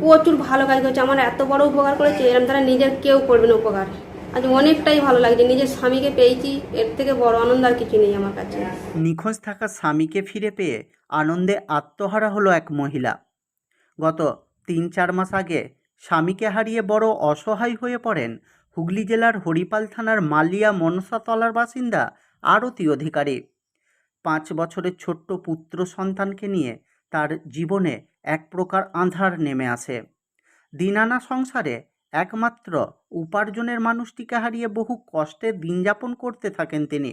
প্রচুর ভালো কাজ করছে, আমার এত বড় উপকার করেছে, এরকম তারা নিজের কেউ করবে না উপকার। আজ অনেকটাই ভালো লাগছে, নিজের স্বামীকে পেয়েছি, এর থেকে বড় আনন্দ আর কিছু নেই আমার কাছে। নিখোঁজ থাকা স্বামীকে ফিরে পেয়ে আনন্দে আত্মহারা হলো এক মহিলা। গত ৩-৪ মাস আগে স্বামীকে হারিয়ে বড় অসহায় হয়ে পড়েন হুগলি জেলার হরিপাল থানার মালিয়া মনসাতলার বাসিন্দা আরতি অধিকারী। ৫ বছরের ছোট্ট পুত্র সন্তানকে নিয়ে তার জীবনে এক প্রকার আঁধার নেমে আসে। দিন আনা সংসারে একমাত্র উপার্জনের মানুষটিকে হারিয়ে বহু কষ্টে দিনযাপন করতে থাকেন তিনি।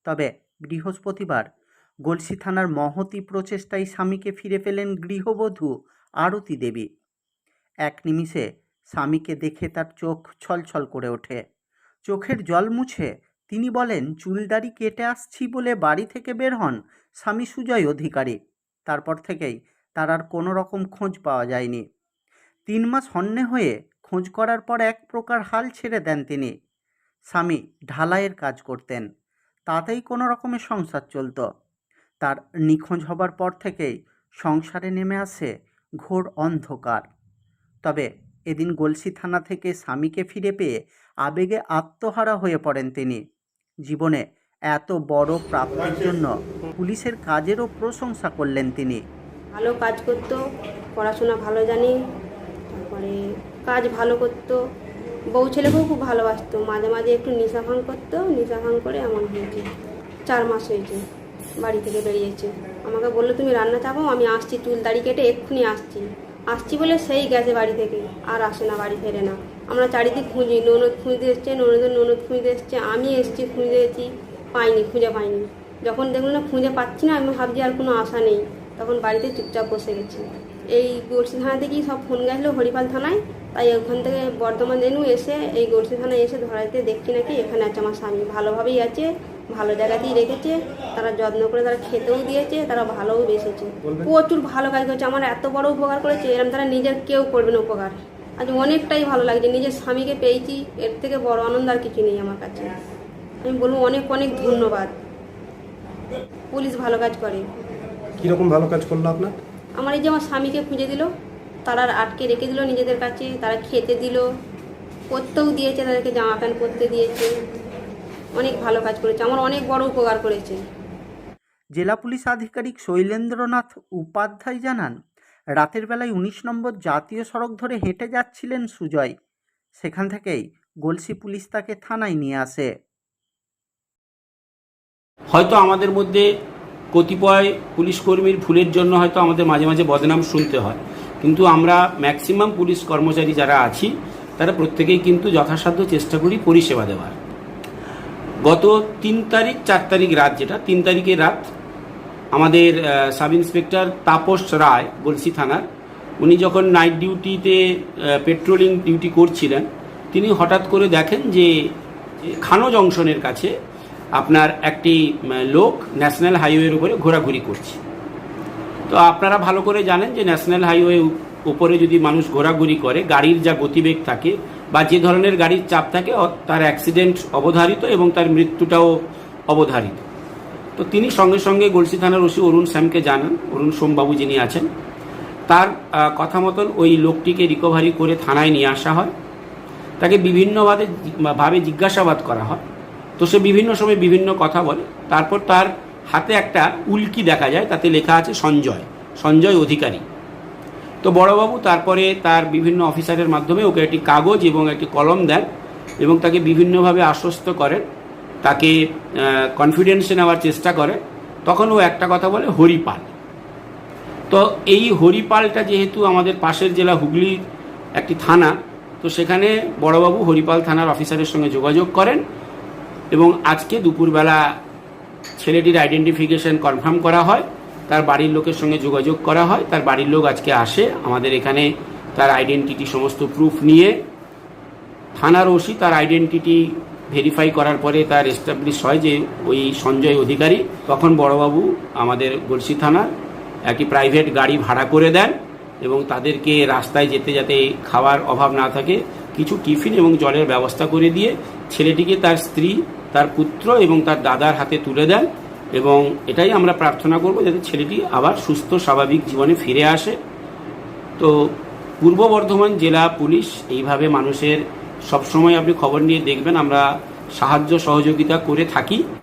তবে বৃহস্পতিবার গলসি থানার মহতী প্রচেষ্টায় স্বামীকে ফিরে পেলেন গৃহবধূ আরতি দেবী। এক নিমিষে স্বামীকে দেখে তার চোখ ছলছল করে ওঠে। চোখের জল মুছে তিনি বলেন, চুলদাড়ি কেটে আসছি বলে বাড়ি থেকে বের হন স্বামী সুজয় অধিকারী। তারপর থেকেই তার আর কোনো রকম খোঁজ পাওয়া যায়নি। ৩ মাস হন্যে হয়ে খোঁজ করার পর এক প্রকার হাল ছেড়ে দেন তিনি। স্বামী ঢালাইয়ের কাজ করতেন, তাতেই কোনো রকমের সংসার চলত। তার নিখোঁজ হবার পর থেকেই সংসারে নেমে আসে ঘোর অন্ধকার। তবে এদিন গলসি থানা থেকে স্বামীকে ফিরে পেয়ে আবেগে আত্মহারা হয়ে পড়েন তিনি। জীবনে এত বড় প্রাপ্তির জন্য পুলিশের কাজেরও প্রশংসা করলেন তিনি। ভালো কাজ করতো, পড়াশোনা ভালো জানি, তারপরে কাজ ভালো করতো, বউ ছেলেকেও খুব ভালোবাসতো। মাঝে মাঝে একটু নেশা ভাঙ করতো, নেশা ভাঙ করে এমন হয়েছে। 4 মাস হয়েছে বাড়ি থেকে বেরিয়েছে। আমাকে বললো তুমি রান্না চাপাও, আমি আসছি, চুল দাড়ি কেটে এক্ষুনি আসছি বলে সেই গেছে বাড়ি থেকে, আর আসে না, বাড়ি ফেরে না। আমরা চারিদিক খুঁজি, ননদ খুঁজতে এসছে, ননদ খুঁজতে এসছে, আমি এসছি, খুঁজেছি, খুঁজে পাইনি। যখন দেখলো না খুঁজে পাচ্ছি না, আমি ভাবছি আর কোনো আশা নেই, তখন বাড়িতে চুপচাপ বসে গেছি। এই গলসি থানা থেকেই সব ফোন গেছিলো হরিপাল থানায়, তাই ওখান থেকে বর্ধমান জেনু এসে এই গলসি থানায় এসে ধরাইতে দেখছি নাকি এখানে আছে আমার স্বামী, ভালোভাবেই আছে, ভালো জায়গাতেই রেখেছে, তারা যত্ন করে তারা খেতেও দিয়েছে, তারা ভালোও বেসেছে। প্রচুর ভালো কাজ করছে, আমার এত বড় উপকার করেছে, এরকম তারা নিজের কেউ করবে না উপকার। আজ অনেকটাই ভালো লাগছে, নিজের স্বামীকে পেয়েছি, এর থেকে বড় আনন্দ আর কিছু নেই আমার কাছে। আমি বলবো অনেক অনেক ধন্যবাদ। পুলিশ ভালো কাজ করে। কিরকম ভালো কাজ করলো আপনার? আমার এই যে আমার স্বামীকে খুঁজে দিল, তারা আটকে রেখে দিল নিজেদের কাছে, তারা খেতে দিল, পরতেও দিয়েছে, তাদেরকে জামা প্যান্ট পরতে দিয়েছে, অনেক ভালো কাজ করেছে, আমার অনেক বড় উপকার করেছে। জেলা পুলিশ আধিকারিক শৈলেন্দ্রনাথ উপাধ্যায় জানান, রাতের বেলায় ১৯ নম্বর জাতীয় সড়ক ধরে হেঁটে যাচ্ছিলেন সুজয়। সেখান থেকেই গলসি পুলিশ তাকে থানায় নিয়ে আসে। হয়তো আমাদের মধ্যে কতিপয় পুলিশ কর্মীর ভুলের জন্য হয়তো আমাদের মাঝে মাঝে বদনাম শুনতে হয়, কিন্তু আমরা ম্যাক্সিমাম পুলিশ কর্মচারী যারা আছি তারা প্রত্যেকেই কিন্তু যথাসাধ্য চেষ্টা করি পরিষেবা দেওয়ার। গত 3 তারিখ 4 তারিখ রাত, যেটা 3 তারিখের রাত, আমাদের সাব ইন্সপেক্টর তাপস রায় গলসি থানার, উনি যখন নাইট ডিউটিতে পেট্রোলিং ডিউটি করছিলেন, তিনি হঠাৎ করে দেখেন যে খানো জংশনের কাছে আপনার একটি লোক ন্যাশনাল হাইওয়ের উপরে ঘোরাঘুরি করছে। তো আপনারা ভালো করে জানেন যে ন্যাশনাল হাইওয়ে উপরে যদি মানুষ ঘোরাঘুরি করে, গাড়ির যা গতিবেগ থাকে বা যে ধরনের গাড়ির চাপ থাকে, তার অ্যাক্সিডেন্ট অবধারিত এবং তার মৃত্যুটাও অবধারিত। তো তিনি সঙ্গে সঙ্গে গলসি থানার ওসি অরুণ শ্যামকে জানান, অরুণ সোমবাবু যিনি আছেন, তার কথা মতন ওই লোকটিকে রিকভারি করে থানায় নিয়ে আসা হয়। তাকে বিভিন্নভাবে জিজ্ঞাসাবাদ করা হয়। তো সে বিভিন্ন সময় বিভিন্ন কথা বলে। তারপর তার হাতে একটা উল্কি দেখা যায়, তাতে লেখা আছে সঞ্জয় অধিকারী। তো বড়বাবু তারপরে তার বিভিন্ন অফিসারের মাধ্যমে ওকে একটি কাগজ এবং একটি কলম দেন এবং তাকে বিভিন্নভাবে আশ্বস্ত করেন, তাকে কনফিডেন্সে নেওয়ার চেষ্টা করে। তখন ও একটা কথা বলে, হরিপাল। তো এই হরিপালটা যেহেতু আমাদের পাশের জেলা হুগলির একটি থানা, তো সেখানে বড়বাবু হরিপাল থানার অফিসারের সঙ্গে যোগাযোগ করেন এবং আজকে দুপুরবেলা ছেলেটির আইডেন্টিফিকেশন কনফার্ম করা হয়, তার বাড়ির লোকের সঙ্গে যোগাযোগ করা হয়। তার বাড়ির লোক আজকে আসে আমাদের এখানে, তার আইডেন্টিটি সমস্ত প্রুফ নিয়ে থানার ওসি তার আইডেন্টিটি ভেরিফাই করার পরে তার এস্টাবলিশ হয় যে ওই সঞ্জয় অধিকারী। তখন বড়বাবু আমাদের গলসি থানার একটি প্রাইভেট গাড়ি ভাড়া করে দেন এবং তাদেরকে রাস্তায় যেতে যাতে খাওয়ার অভাব না থাকে কিছু টিফিন এবং জলের ব্যবস্থা করে দিয়ে ছেলেটিকে তার স্ত্রী, তার পুত্র এবং তার দাদার হাতে তুলে দেন। এবং এটাই আমরা প্রার্থনা করব যাতে ছেলেটি আবার সুস্থ স্বাভাবিক জীবনে ফিরে আসে। তো পূর্ব বর্ধমান জেলা পুলিশ এইভাবে মানুষের সবসময় আপনি খবর নিয়ে দেখবেন আমরা সাহায্য সহযোগিতা করে থাকি।